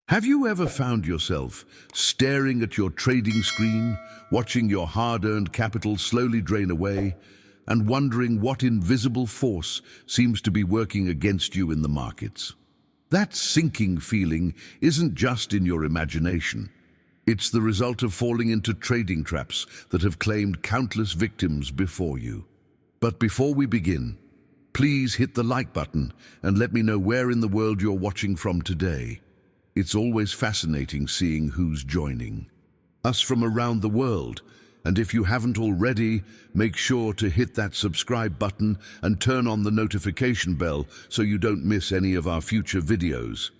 Have you ever found yourself staring at your trading screen, watching your hard-earned capital slowly drain away, and wondering what invisible force seems to be working against you in the markets? That sinking feeling isn't just in your imagination. It's the result of falling into trading traps that have claimed countless victims before you. But before we begin, please hit the like button and let me know where in the world you're watching from today. It's always fascinating seeing who's joining us from around the world. And if you haven't already, make sure to hit that subscribe button and turn on the notification bell so you don't miss any of our future videos.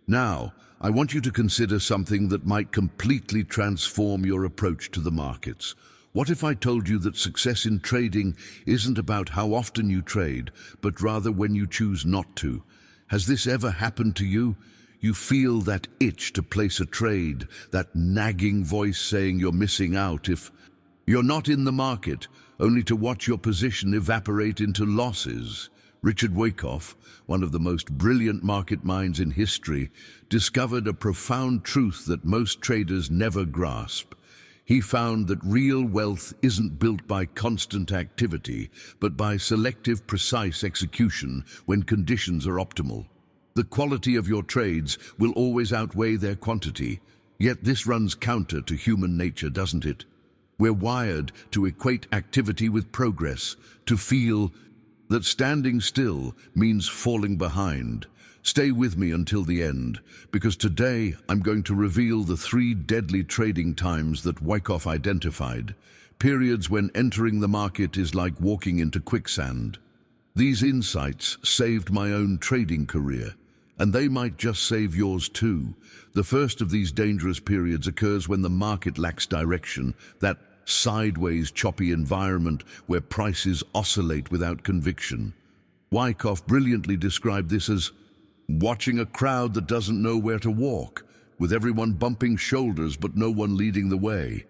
Now, I want you to consider something that might completely transform your approach to the markets. What if I told you that success in trading isn't about how often you trade, but rather when you choose not to? Has this ever happened to you? You feel that itch to place a trade, that nagging voice saying you're missing out if you're not in the market, only to watch your position evaporate into losses. Richard Wyckoff, one of the most brilliant market minds in history, discovered a profound truth that most traders never grasp. He found that real wealth isn't built by constant activity, but by selective, precise execution when conditions are optimal. The quality of your trades will always outweigh their quantity, yet this runs counter to human nature, doesn't it? We're wired to equate activity with progress, to feel that standing still means falling behind. Stay with me until the end, because today I'm going to reveal the 3 deadly trading times that Wyckoff identified, periods when entering the market is like walking into quicksand. These insights saved my own trading career, and they might just save yours too. The first of these dangerous periods occurs when the market lacks direction, that sideways, choppy environment where prices oscillate without conviction. Wyckoff brilliantly described this as watching a crowd that doesn't know where to walk, with everyone bumping shoulders but no one leading the way.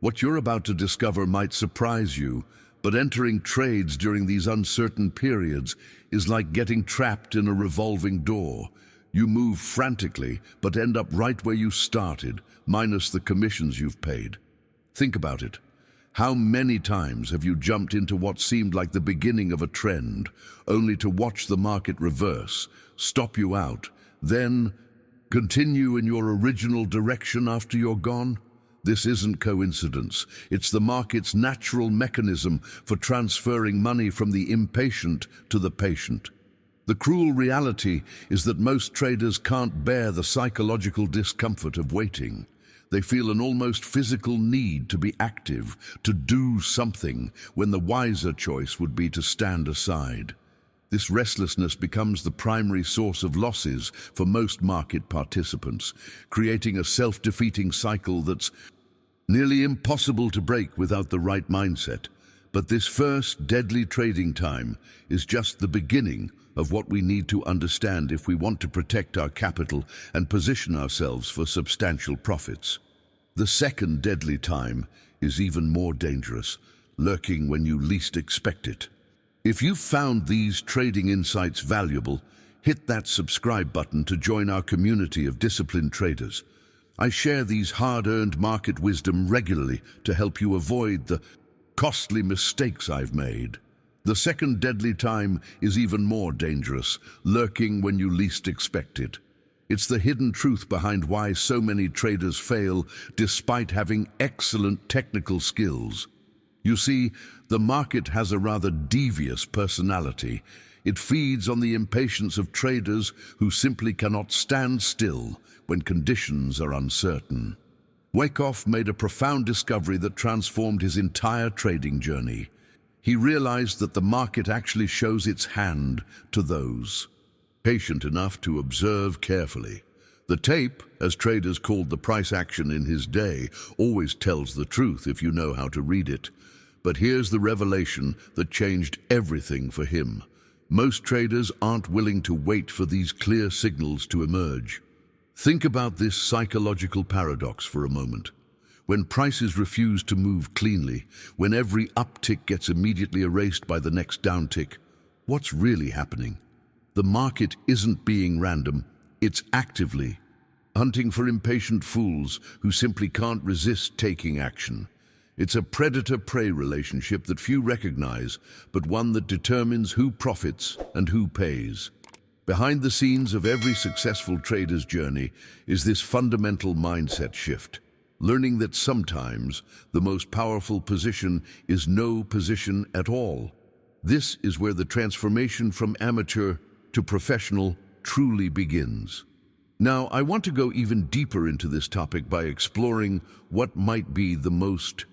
What you're about to discover might surprise you, but entering trades during these uncertain periods is like getting trapped in a revolving door. You move frantically, but end up right where you started, minus the commissions you've paid. Think about it. How many times have you jumped into what seemed like the beginning of a trend, only to watch the market reverse, stop you out, then continue in your original direction after you're gone? This isn't coincidence. It's the market's natural mechanism for transferring money from the impatient to the patient. The cruel reality is that most traders can't bear the psychological discomfort of waiting. They feel an almost physical need to be active, to do something, when the wiser choice would be to stand aside. This restlessness becomes the primary source of losses for most market participants, creating a self-defeating cycle that's nearly impossible to break without the right mindset. But this first deadly trading time is just the beginning of what we need to understand if we want to protect our capital and position ourselves for substantial profits. The second deadly time is even more dangerous, lurking when you least expect it. If you found these trading insights valuable, hit that subscribe button to join our community of disciplined traders. I share these hard-earned market wisdom regularly to help you avoid the costly mistakes I've made. The second deadly time is even more dangerous, lurking when you least expect it. It's the hidden truth behind why so many traders fail despite having excellent technical skills. You see, the market has a rather devious personality. It feeds on the impatience of traders who simply cannot stand still when conditions are uncertain. Wyckoff made a profound discovery that transformed his entire trading journey. He realized that the market actually shows its hand to those patient enough to observe carefully. The tape, as traders called the price action in his day, always tells the truth if you know how to read it. But here's the revelation that changed everything for him. Most traders aren't willing to wait for these clear signals to emerge. Think about this psychological paradox for a moment. When prices refuse to move cleanly, when every uptick gets immediately erased by the next downtick, what's really happening? The market isn't being random, it's actively hunting for impatient fools who simply can't resist taking action. It's a predator-prey relationship that few recognize, but one that determines who profits and who pays. Behind the scenes of every successful trader's journey is this fundamental mindset shift, learning that sometimes the most powerful position is no position at all. This is where the transformation from amateur to professional truly begins. Now, I want to go even deeper into this topic by exploring what might be the most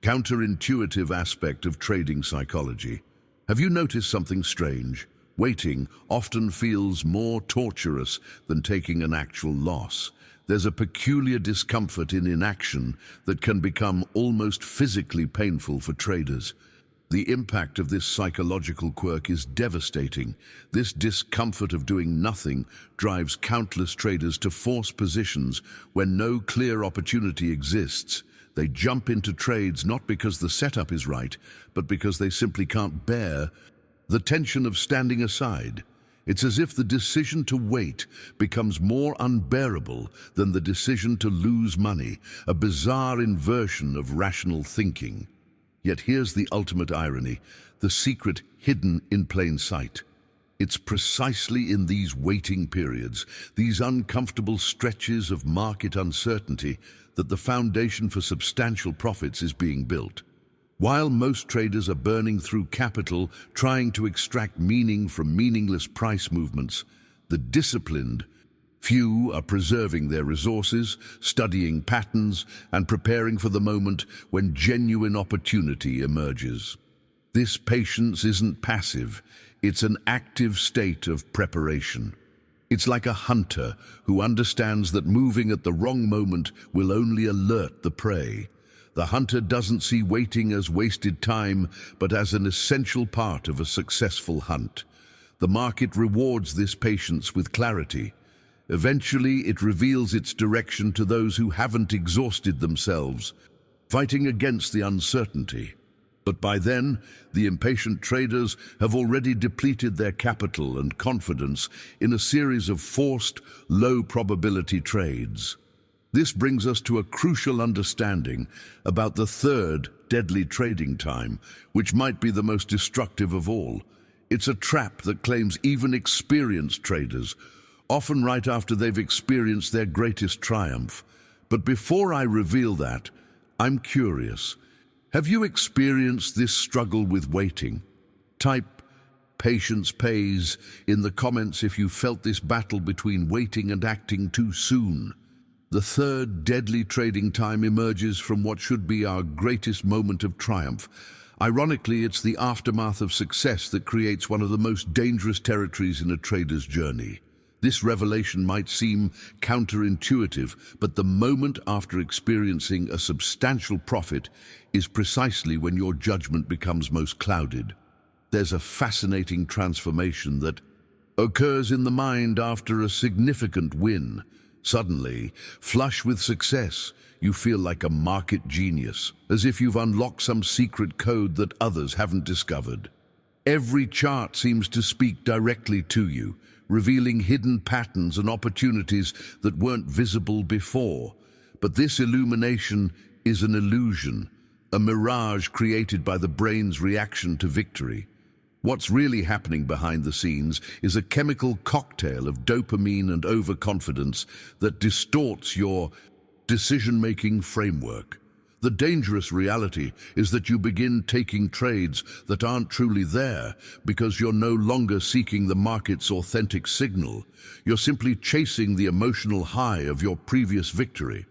counterintuitive aspect of trading psychology. Have you noticed something strange? Waiting often feels more torturous than taking an actual loss. There's a peculiar discomfort in inaction that can become almost physically painful for traders. The impact of this psychological quirk is devastating. This discomfort of doing nothing drives countless traders to force positions when no clear opportunity exists. They jump into trades not because the setup is right, but because they simply can't bear the tension of standing aside. It's as if the decision to wait becomes more unbearable than the decision to lose money, a bizarre inversion of rational thinking. Yet here's the ultimate irony, the secret hidden in plain sight. It's precisely in these waiting periods, these uncomfortable stretches of market uncertainty, that the foundation for substantial profits is being built. While most traders are burning through capital, trying to extract meaning from meaningless price movements, the disciplined few are preserving their resources, studying patterns, and preparing for the moment when genuine opportunity emerges. This patience isn't passive, it's an active state of preparation. It's like a hunter who understands that moving at the wrong moment will only alert the prey. The hunter doesn't see waiting as wasted time, but as an essential part of a successful hunt. The market rewards this patience with clarity. Eventually, it reveals its direction to those who haven't exhausted themselves, fighting against the uncertainty. But by then, the impatient traders have already depleted their capital and confidence in a series of forced, low-probability trades. This brings us to a crucial understanding about the third deadly trading time, which might be the most destructive of all. It's a trap that claims even experienced traders, often right after they've experienced their greatest triumph. But before I reveal that, I'm curious. Have you experienced this struggle with waiting? Type "patience pays" in the comments if you felt this battle between waiting and acting too soon. The third deadly trading time emerges from what should be our greatest moment of triumph. Ironically, it's the aftermath of success that creates one of the most dangerous territories in a trader's journey. This revelation might seem counterintuitive, but the moment after experiencing a substantial profit is precisely when your judgment becomes most clouded. There's a fascinating transformation that occurs in the mind after a significant win. Suddenly, flush with success, you feel like a market genius, as if you've unlocked some secret code that others haven't discovered. Every chart seems to speak directly to you, revealing hidden patterns and opportunities that weren't visible before. But this illumination is an illusion, a mirage created by the brain's reaction to victory. What's really happening behind the scenes is a chemical cocktail of dopamine and overconfidence that distorts your decision-making framework. The dangerous reality is that you begin taking trades that aren't truly there because you're no longer seeking the market's authentic signal. You're simply chasing the emotional high of your previous victory.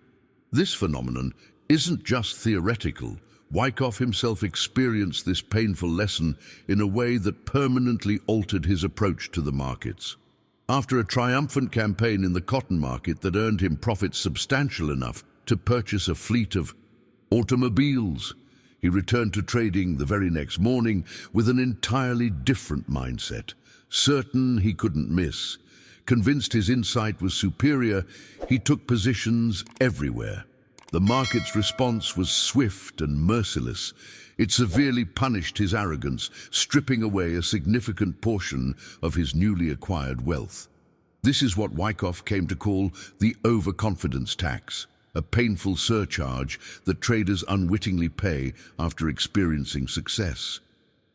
This phenomenon isn't just theoretical. Wyckoff himself experienced this painful lesson in a way that permanently altered his approach to the markets. After a triumphant campaign in the cotton market that earned him profits substantial enough to purchase a fleet of automobiles, he returned to trading the very next morning with an entirely different mindset. Certain he couldn't miss, convinced his insight was superior, he took positions everywhere. The market's response was swift and merciless. It severely punished his arrogance, stripping away a significant portion of his newly acquired wealth. This is what Wyckoff came to call the overconfidence tax, a painful surcharge that traders unwittingly pay after experiencing success.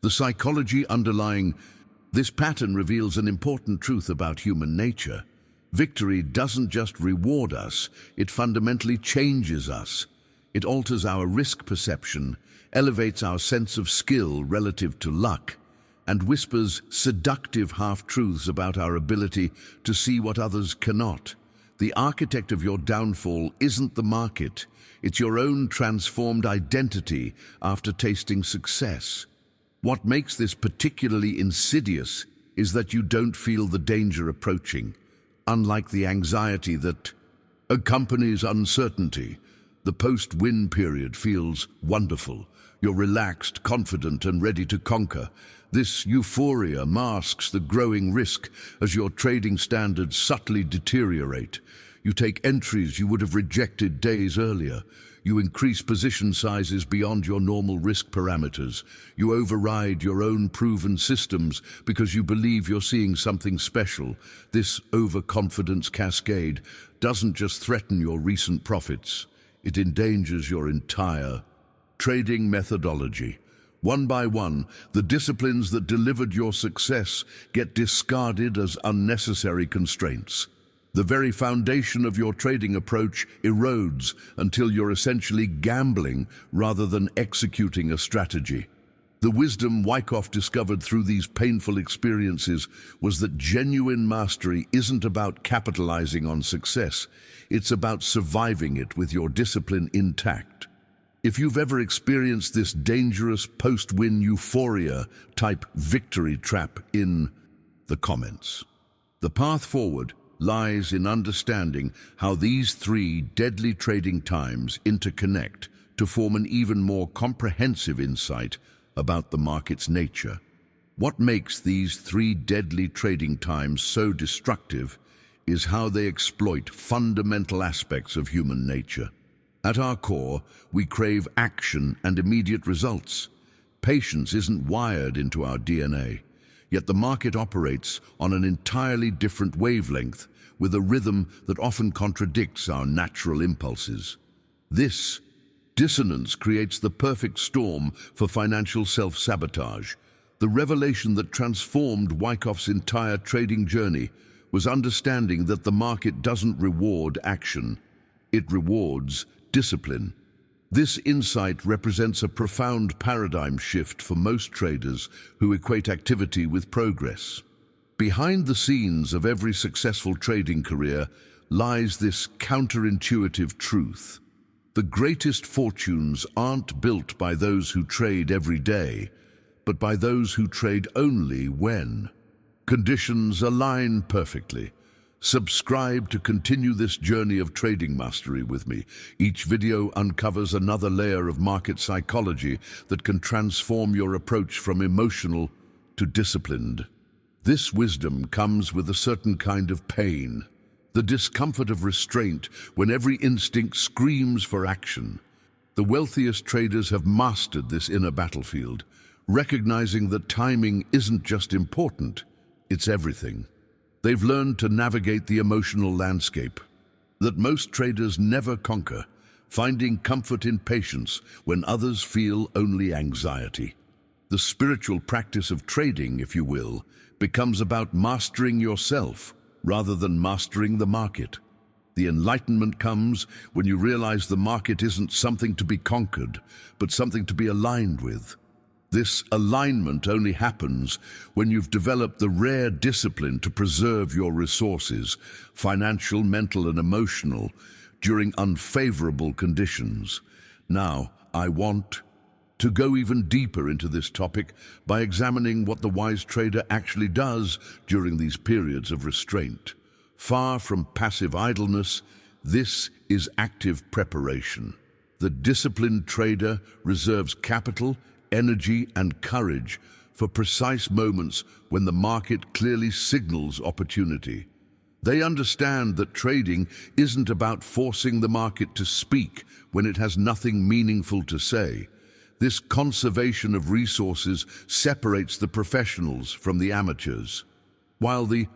The psychology underlying this pattern reveals an important truth about human nature. Victory doesn't just reward us, it fundamentally changes us. It alters our risk perception, elevates our sense of skill relative to luck, and whispers seductive half-truths about our ability to see what others cannot. The architect of your downfall isn't the market, it's your own transformed identity after tasting success. What makes this particularly insidious is that you don't feel the danger approaching. Unlike the anxiety that accompanies uncertainty, the post-win period feels wonderful. You're relaxed, confident, and ready to conquer. This euphoria masks the growing risk as your trading standards subtly deteriorate. You take entries you would have rejected days earlier. You increase position sizes beyond your normal risk parameters. You override your own proven systems because you believe you're seeing something special. This overconfidence cascade doesn't just threaten your recent profits, it endangers your entire trading methodology. One by one, the disciplines that delivered your success get discarded as unnecessary constraints. The very foundation of your trading approach erodes until you're essentially gambling rather than executing a strategy. The wisdom Wyckoff discovered through these painful experiences was that genuine mastery isn't about capitalizing on success, it's about surviving it with your discipline intact. If you've ever experienced this dangerous post-win euphoria type victory trap in the comments. The path forward lies in understanding how these three deadly trading times interconnect to form an even more comprehensive insight about the market's nature. What makes these three deadly trading times so destructive is how they exploit fundamental aspects of human nature. At our core, we crave action and immediate results. Patience isn't wired into our DNA, yet the market operates on an entirely different wavelength with a rhythm that often contradicts our natural impulses. This dissonance creates the perfect storm for financial self-sabotage. The revelation that transformed Wyckoff's entire trading journey was understanding that the market doesn't reward action, it rewards discipline. This insight represents a profound paradigm shift for most traders who equate activity with progress. Behind the scenes of every successful trading career lies this counterintuitive truth. The greatest fortunes aren't built by those who trade every day, but by those who trade only when conditions align perfectly. Subscribe to continue this journey of trading mastery with me. Each video uncovers another layer of market psychology that can transform your approach from emotional to disciplined. This wisdom comes with a certain kind of pain, the discomfort of restraint when every instinct screams for action. The wealthiest traders have mastered this inner battlefield, recognizing that timing isn't just important, it's everything. They've learned to navigate the emotional landscape that most traders never conquer, finding comfort in patience when others feel only anxiety. The spiritual practice of trading, if you will, becomes about mastering yourself rather than mastering the market. The enlightenment comes when you realize the market isn't something to be conquered, but something to be aligned with. This alignment only happens when you've developed the rare discipline to preserve your resources, financial, mental, and emotional, during unfavorable conditions. Now, I want to go even deeper into this topic by examining what the wise trader actually does during these periods of restraint. Far from passive idleness, this is active preparation. The disciplined trader reserves capital, energy, and courage for precise moments when the market clearly signals opportunity. They understand that trading isn't about forcing the market to speak when it has nothing meaningful to say. This conservation of resources separates the professionals from the amateurs. While the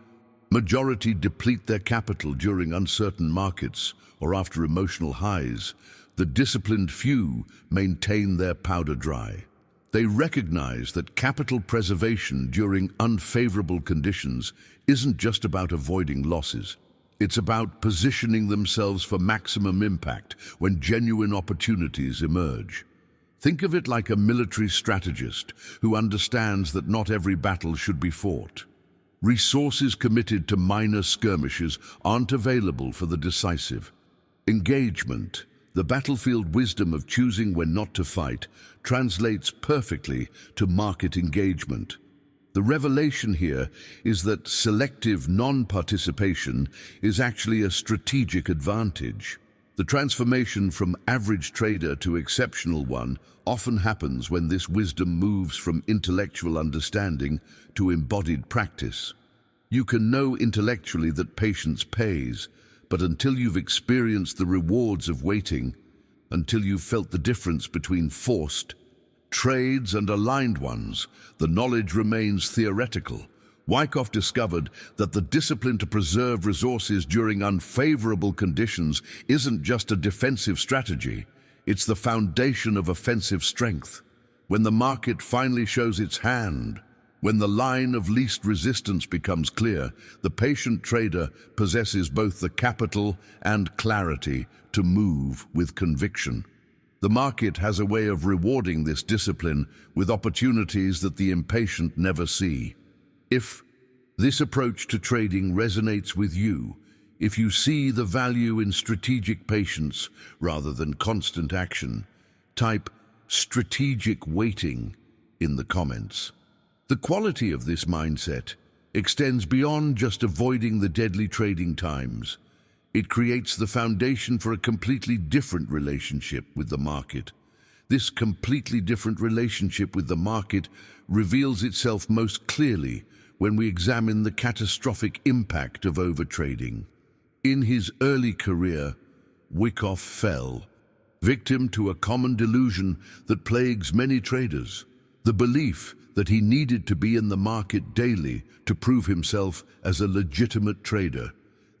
Majority deplete their capital during uncertain markets or after emotional highs. The disciplined few maintain their powder dry. They recognize that capital preservation during unfavorable conditions isn't just about avoiding losses. It's about positioning themselves for maximum impact when genuine opportunities emerge. Think of it like a military strategist who understands that not every battle should be fought. Resources committed to minor skirmishes aren't available for the decisive. Engagement, the battlefield wisdom of choosing when not to fight, translates perfectly to market engagement. The revelation here is that selective non-participation is actually a strategic advantage. The transformation from average trader to exceptional one often happens when this wisdom moves from intellectual understanding to embodied practice. You can know intellectually that patience pays, but until you've experienced the rewards of waiting, until you've felt the difference between forced trades and aligned ones, the knowledge remains theoretical. Wyckoff discovered that the discipline to preserve resources during unfavorable conditions isn't just a defensive strategy, it's the foundation of offensive strength. When the market finally shows its hand, when the line of least resistance becomes clear, the patient trader possesses both the capital and clarity to move with conviction. The market has a way of rewarding this discipline with opportunities that the impatient never see. If this approach to trading resonates with you, if you see the value in strategic patience rather than constant action, type strategic waiting in the comments. The quality of this mindset extends beyond just avoiding the deadly trading times. It creates the foundation for a completely different relationship with the market. This completely different relationship with the market reveals itself most clearly when we examine the catastrophic impact of overtrading. In his early career, Wyckoff fell victim to a common delusion that plagues many traders: the belief that he needed to be in the market daily to prove himself as a legitimate trader.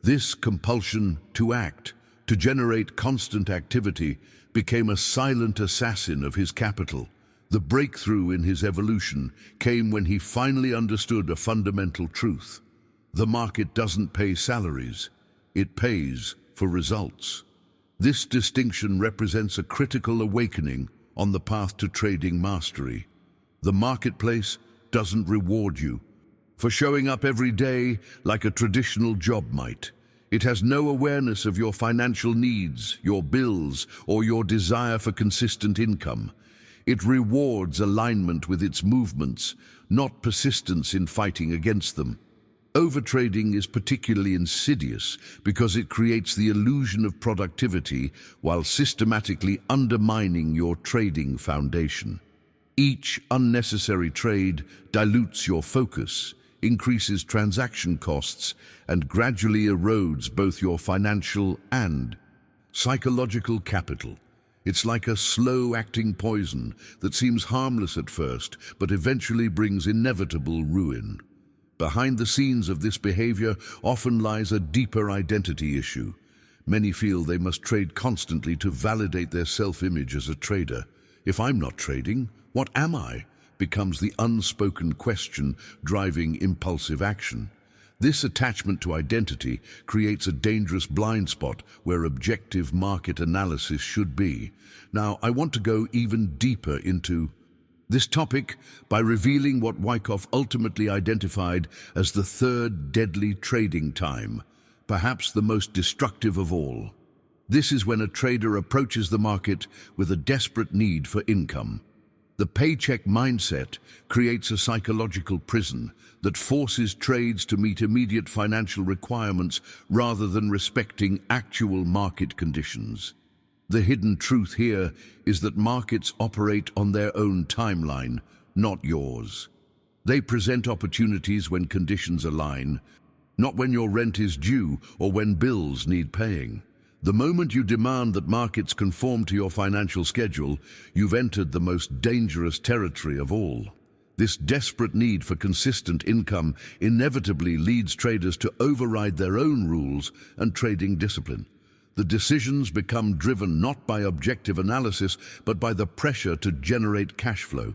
This compulsion to act, to generate constant activity, became a silent assassin of his capital. The breakthrough in his evolution came when he finally understood a fundamental truth. The market doesn't pay salaries, it pays for results. This distinction represents a critical awakening on the path to trading mastery. The marketplace doesn't reward you for showing up every day like a traditional job might. It has no awareness of your financial needs, your bills, or your desire for consistent income. It rewards alignment with its movements, not persistence in fighting against them. Overtrading is particularly insidious because it creates the illusion of productivity while systematically undermining your trading foundation. Each unnecessary trade dilutes your focus, increases transaction costs, and gradually erodes both your financial and psychological capital. It's like a slow-acting poison that seems harmless at first, but eventually brings inevitable ruin. Behind the scenes of this behavior often lies a deeper identity issue. Many feel they must trade constantly to validate their self-image as a trader. If I'm not trading, what am I? Becomes the unspoken question driving impulsive action. This attachment to identity creates a dangerous blind spot where objective market analysis should be. Now, I want to go even deeper into this topic by revealing what Wyckoff ultimately identified as the third deadly trading time, perhaps the most destructive of all. This is when a trader approaches the market with a desperate need for income. The paycheck mindset creates a psychological prison that forces trades to meet immediate financial requirements rather than respecting actual market conditions. The hidden truth here is that markets operate on their own timeline, not yours. They present opportunities when conditions align, not when your rent is due or when bills need paying. The moment you demand that markets conform to your financial schedule, you've entered the most dangerous territory of all. This desperate need for consistent income inevitably leads traders to override their own rules and trading discipline. The decisions become driven not by objective analysis, but by the pressure to generate cash flow.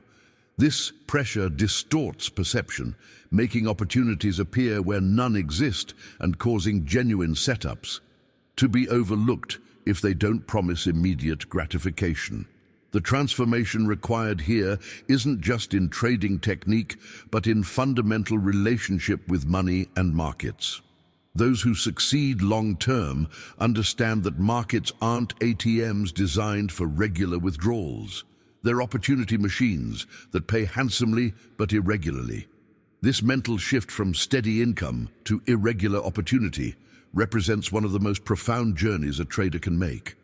This pressure distorts perception, making opportunities appear where none exist and causing genuine setups to be overlooked if they don't promise immediate gratification. The transformation required here isn't just in trading technique, but in fundamental relationship with money and markets. Those who succeed long-term understand that markets aren't ATMs designed for regular withdrawals. They're opportunity machines that pay handsomely but irregularly. This mental shift from steady income to irregular opportunity represents one of the most profound journeys a trader can make.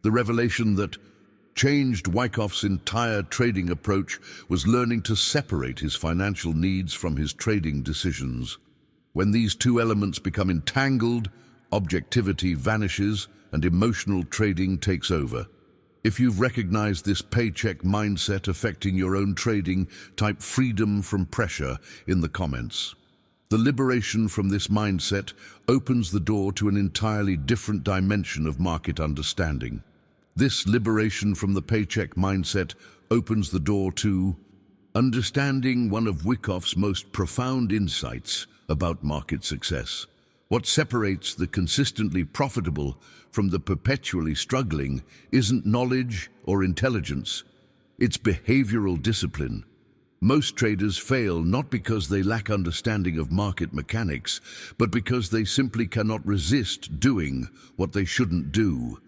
The revelation that changed Wyckoff's entire trading approach was learning to separate his financial needs from his trading decisions. When these two elements become entangled, objectivity vanishes and emotional trading takes over. If you've recognized this paycheck mindset affecting your own trading, type freedom from pressure in the comments. The liberation from this mindset opens the door to an entirely different dimension of market understanding. This liberation from the paycheck mindset opens the door to understanding one of Wyckoff's most profound insights about market success. What separates the consistently profitable from the perpetually struggling isn't knowledge or intelligence, it's behavioral discipline. Most traders fail not because they lack understanding of market mechanics, but because they simply cannot resist doing what they shouldn't do.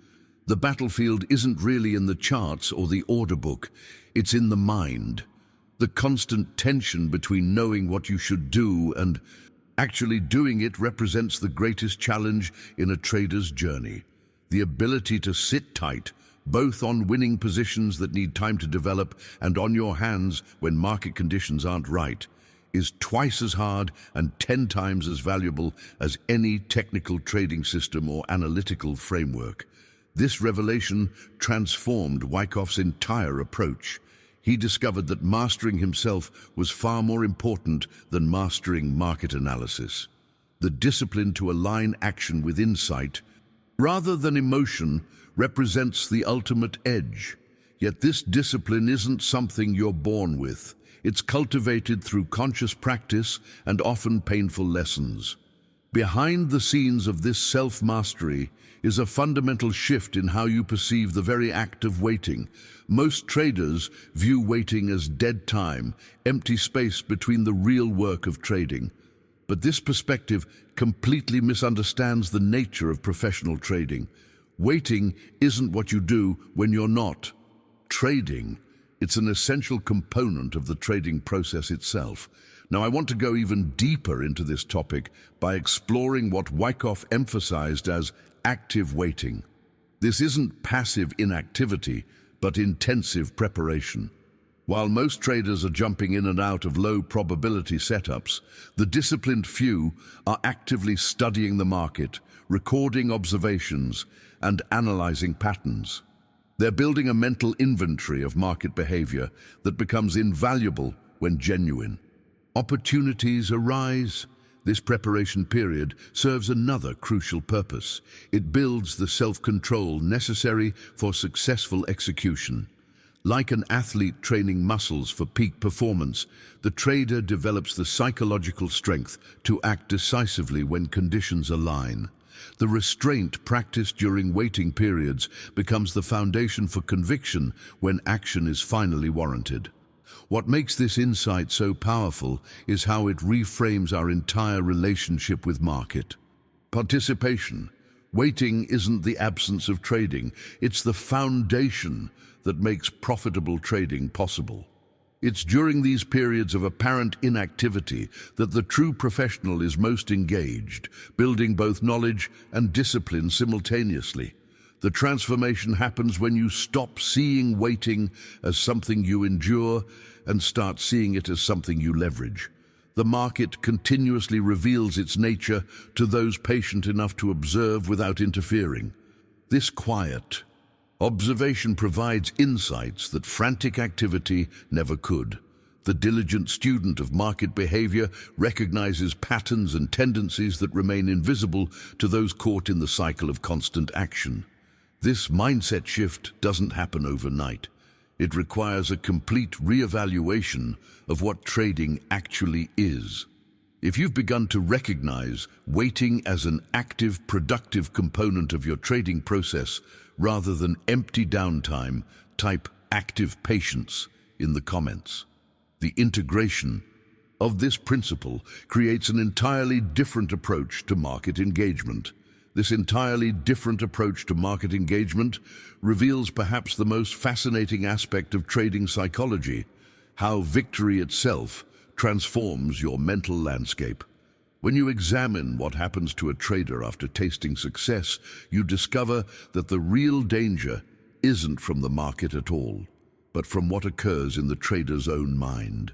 The battlefield isn't really in the charts or the order book, it's in the mind. The constant tension between knowing what you should do and actually doing it represents the greatest challenge in a trader's journey. The ability to sit tight, both on winning positions that need time to develop and on your hands when market conditions aren't right, is twice as hard and 10 times as valuable as any technical trading system or analytical framework. This revelation transformed Wyckoff's entire approach. He discovered that mastering himself was far more important than mastering market analysis. The discipline to align action with insight, rather than emotion, represents the ultimate edge. Yet this discipline isn't something you're born with. It's cultivated through conscious practice and often painful lessons. Behind the scenes of this self-mastery is a fundamental shift in how you perceive the very act of waiting. Most traders view waiting as dead time, empty space between the real work of trading. But this perspective completely misunderstands the nature of professional trading. Waiting isn't what you do when you're not trading. It's an essential component of the trading process itself. Now, I want to go even deeper into this topic by exploring what Wyckoff emphasized as active waiting. This isn't passive inactivity, but intensive preparation. While most traders are jumping in and out of low probability setups, the disciplined few are actively studying the market, recording observations, and analyzing patterns. They're building a mental inventory of market behavior that becomes invaluable when genuine. Opportunities arise. This preparation period serves another crucial purpose. It builds the self-control necessary for successful execution. Like an athlete training muscles for peak performance, the trader develops the psychological strength to act decisively when conditions align. The restraint practiced during waiting periods becomes the foundation for conviction when action is finally warranted. What makes this insight so powerful is how it reframes our entire relationship with market participation. Waiting isn't the absence of trading, it's the foundation that makes profitable trading possible. It's during these periods of apparent inactivity that the true professional is most engaged, building both knowledge and discipline simultaneously. The transformation happens when you stop seeing waiting as something you endure and start seeing it as something you leverage. The market continuously reveals its nature to those patient enough to observe without interfering. This quiet observation provides insights that frantic activity never could. The diligent student of market behavior recognizes patterns and tendencies that remain invisible to those caught in the cycle of constant action. This mindset shift doesn't happen overnight. It requires a complete re-evaluation of what trading actually is. If you've begun to recognize waiting as an active, productive component of your trading process rather than empty downtime, type active patience in the comments. The integration of this principle creates an entirely different approach to market engagement. This entirely different approach to market engagement reveals perhaps the most fascinating aspect of trading psychology, how victory itself transforms your mental landscape. When you examine what happens to a trader after tasting success, you discover that the real danger isn't from the market at all, but from what occurs in the trader's own mind.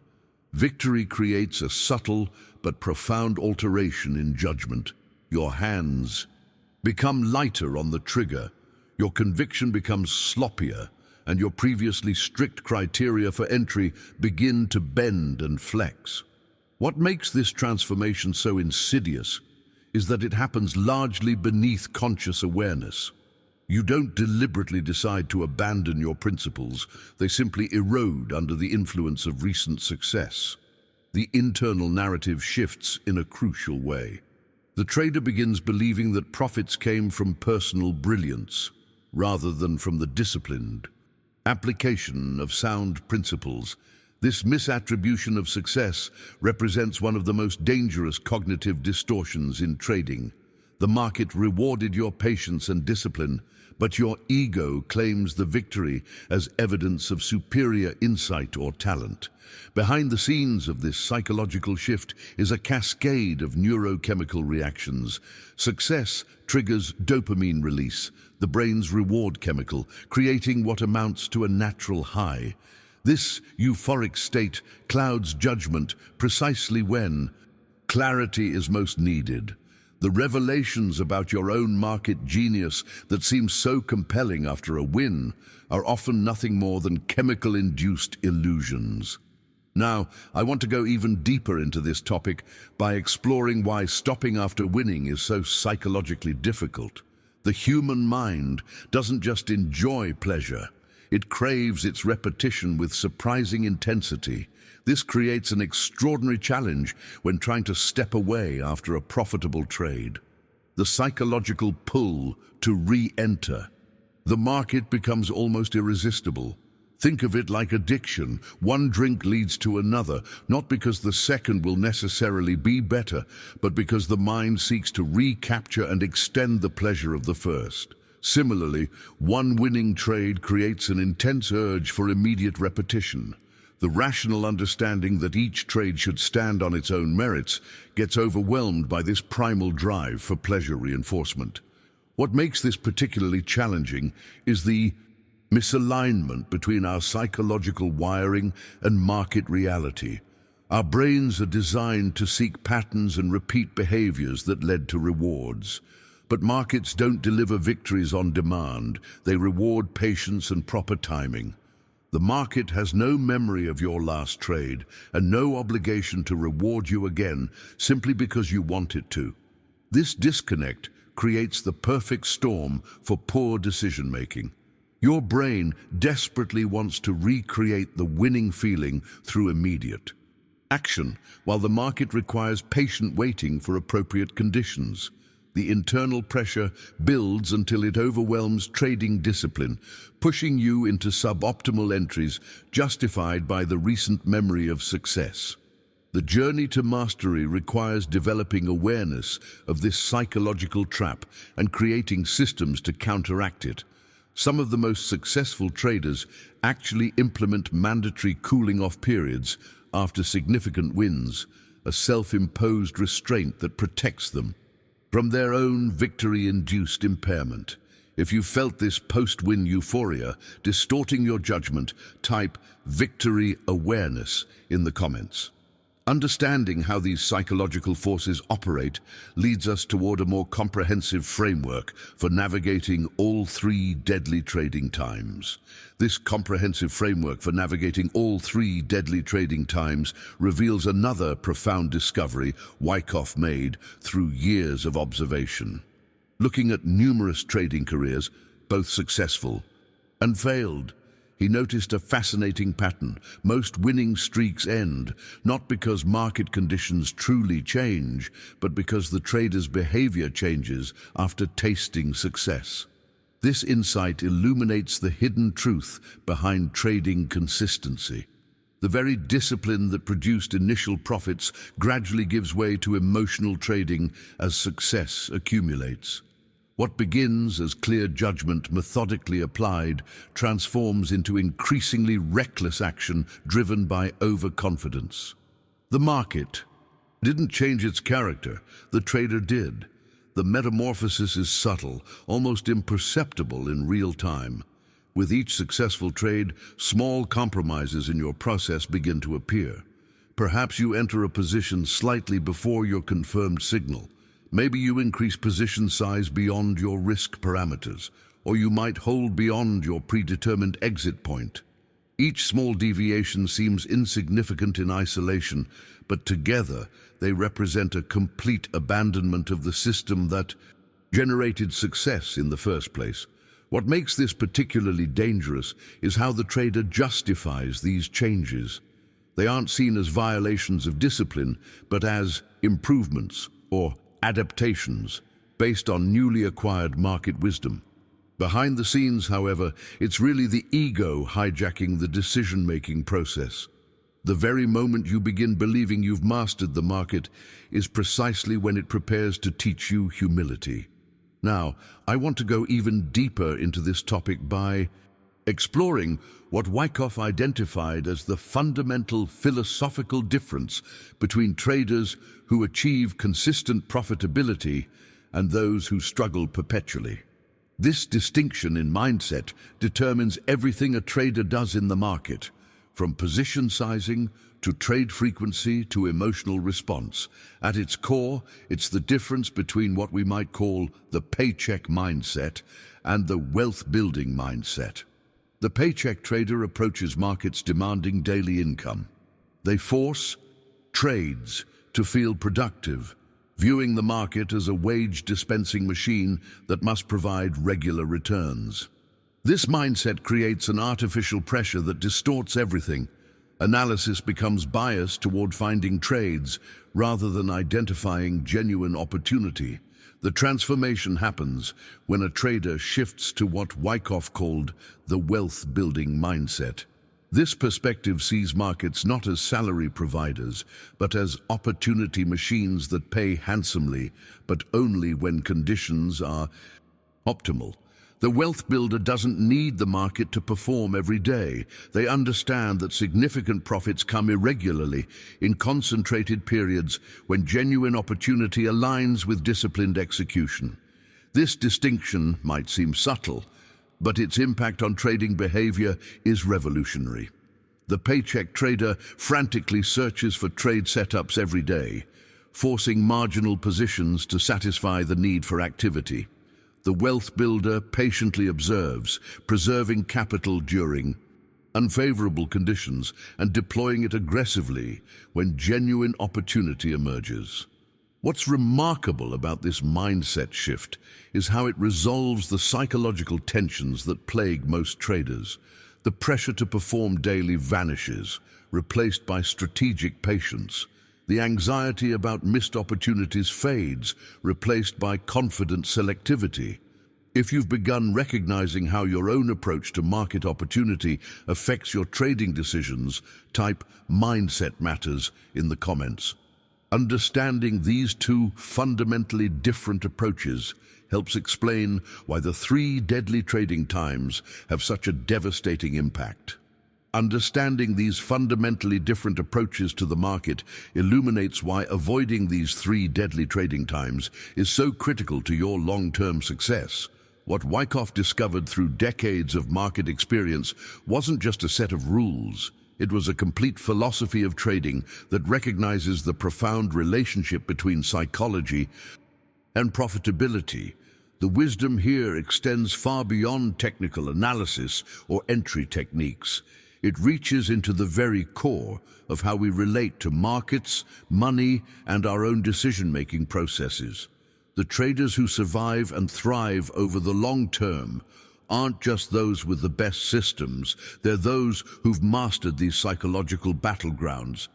Victory creates a subtle but profound alteration in judgment. Your hands become lighter on the trigger, your conviction becomes sloppier, and your previously strict criteria for entry begin to bend and flex. What makes this transformation so insidious is that it happens largely beneath conscious awareness. You don't deliberately decide to abandon your principles, they simply erode under the influence of recent success. The internal narrative shifts in a crucial way. The trader begins believing that profits came from personal brilliance, rather than from the disciplined application of sound principles. This misattribution of success represents one of the most dangerous cognitive distortions in trading. The market rewarded your patience and discipline, but your ego claims the victory as evidence of superior insight or talent. Behind the scenes of this psychological shift is a cascade of neurochemical reactions. Success triggers dopamine release, the brain's reward chemical, creating what amounts to a natural high. This euphoric state clouds judgment precisely when clarity is most needed. The revelations about your own market genius that seem so compelling after a win are often nothing more than chemical-induced illusions. Now, I want to go even deeper into this topic by exploring why stopping after winning is so psychologically difficult. The human mind doesn't just enjoy pleasure, it craves its repetition with surprising intensity. This creates an extraordinary challenge when trying to step away after a profitable trade. The psychological pull to re-enter. The market becomes almost irresistible. Think of it like addiction. One drink leads to another, not because the second will necessarily be better, but because the mind seeks to recapture and extend the pleasure of the first. Similarly, one winning trade creates an intense urge for immediate repetition. The rational understanding that each trade should stand on its own merits gets overwhelmed by this primal drive for pleasure reinforcement. What makes this particularly challenging is the misalignment between our psychological wiring and market reality. Our brains are designed to seek patterns and repeat behaviors that led to rewards. But markets don't deliver victories on demand. They reward patience and proper timing. The market has no memory of your last trade and no obligation to reward you again simply because you want it to. This disconnect creates the perfect storm for poor decision-making. Your brain desperately wants to recreate the winning feeling through immediate action, while the market requires patient waiting for appropriate conditions. The internal pressure builds until it overwhelms trading discipline, pushing you into suboptimal entries justified by the recent memory of success. The journey to mastery requires developing awareness of this psychological trap and creating systems to counteract it. Some of the most successful traders actually implement mandatory cooling-off periods after significant wins, a self-imposed restraint that protects them from their own victory-induced impairment. If you felt this post-win euphoria distorting your judgment, type victory awareness in the comments. Understanding how these psychological forces operate leads us toward a more comprehensive framework for navigating all three deadly trading times. This comprehensive framework for navigating all three deadly trading times reveals another profound discovery Wyckoff made through years of observation. Looking at numerous trading careers, both successful and failed, he noticed a fascinating pattern. Most winning streaks end, not because market conditions truly change, but because the trader's behavior changes after tasting success. This insight illuminates the hidden truth behind trading consistency. The very discipline that produced initial profits gradually gives way to emotional trading as success accumulates. What begins as clear judgment methodically applied transforms into increasingly reckless action driven by overconfidence. The market didn't change its character, the trader did. The metamorphosis is subtle, almost imperceptible in real time. With each successful trade, small compromises in your process begin to appear. Perhaps you enter a position slightly before your confirmed signal. Maybe you increase position size beyond your risk parameters, or you might hold beyond your predetermined exit point. Each small deviation seems insignificant in isolation, but together they represent a complete abandonment of the system that generated success in the first place. What makes this particularly dangerous is how the trader justifies these changes. They aren't seen as violations of discipline, but as improvements or adaptations based on newly acquired market wisdom. Behind the scenes, however, it's really the ego hijacking the decision-making process. The very moment you begin believing you've mastered the market is precisely when it prepares to teach you humility. Now, I want to go even deeper into this topic by exploring what Wyckoff identified as the fundamental philosophical difference between traders who achieve consistent profitability and those who struggle perpetually. This distinction in mindset determines everything a trader does in the market, from position sizing to trade frequency to emotional response. At its core, it's the difference between what we might call the paycheck mindset and the wealth-building mindset. The paycheck trader approaches markets demanding daily income. They force trades to feel productive, viewing the market as a wage-dispensing machine that must provide regular returns. This mindset creates an artificial pressure that distorts everything. Analysis becomes biased toward finding trades rather than identifying genuine opportunity. The transformation happens when a trader shifts to what Wyckoff called the wealth-building mindset. This perspective sees markets not as salary providers, but as opportunity machines that pay handsomely, but only when conditions are optimal. The wealth builder doesn't need the market to perform every day. They understand that significant profits come irregularly, in concentrated periods when genuine opportunity aligns with disciplined execution. This distinction might seem subtle, but its impact on trading behavior is revolutionary. The paycheck trader frantically searches for trade setups every day, forcing marginal positions to satisfy the need for activity. The wealth builder patiently observes, preserving capital during unfavorable conditions and deploying it aggressively when genuine opportunity emerges. What's remarkable about this mindset shift is how it resolves the psychological tensions that plague most traders. The pressure to perform daily vanishes, replaced by strategic patience. The anxiety about missed opportunities fades, replaced by confident selectivity. If you've begun recognizing how your own approach to market opportunity affects your trading decisions, type "mindset matters" in the comments. Understanding these two fundamentally different approaches helps explain why the three deadly trading times have such a devastating impact. Understanding these fundamentally different approaches to the market illuminates why avoiding these three deadly trading times is so critical to your long-term success. What Wyckoff discovered through decades of market experience wasn't just a set of rules. It was a complete philosophy of trading that recognizes the profound relationship between psychology and profitability. The wisdom here extends far beyond technical analysis or entry techniques. It reaches into the very core of how we relate to markets, money, and our own decision-making processes. The traders who survive and thrive over the long term aren't just those with the best systems, they're those who've mastered these psychological battlegrounds.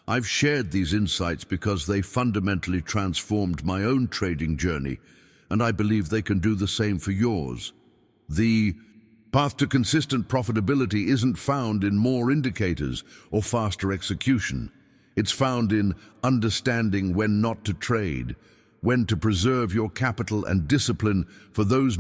I've shared these insights because they fundamentally transformed my own trading journey, and I believe they can do the same for yours. The path to consistent profitability isn't found in more indicators or faster execution. It's found in understanding when not to trade, when to preserve your capital and discipline for those